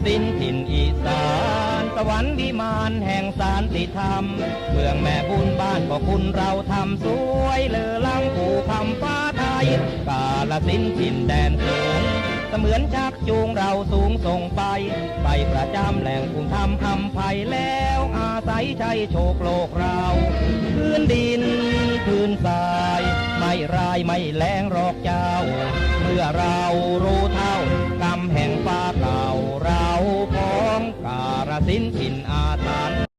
สินธุ์ถิ่นอีสานสวรรค์วิมานแห่งสันติธรรมเมืองแม่บุญบ้านก็คุณเราทำสวยเลอลังภูคำฟ้าไทยกาฬสินธุ์ถิ่นแดนสูงเสมือนชักจูงเราสูงส่งไปประจำแหล่งภูมิธรรมอำไพแล้วอาศัยชัยโชคโลกเราพื้นดินพื้นทรายไม่รายไม่แรงหรอกเจ้าเมื่อเรารู้เท่ากรรมแห่งฟ้าเก่าเราพ้องกาฬสินธุ์ถิ่นอาถรรพ์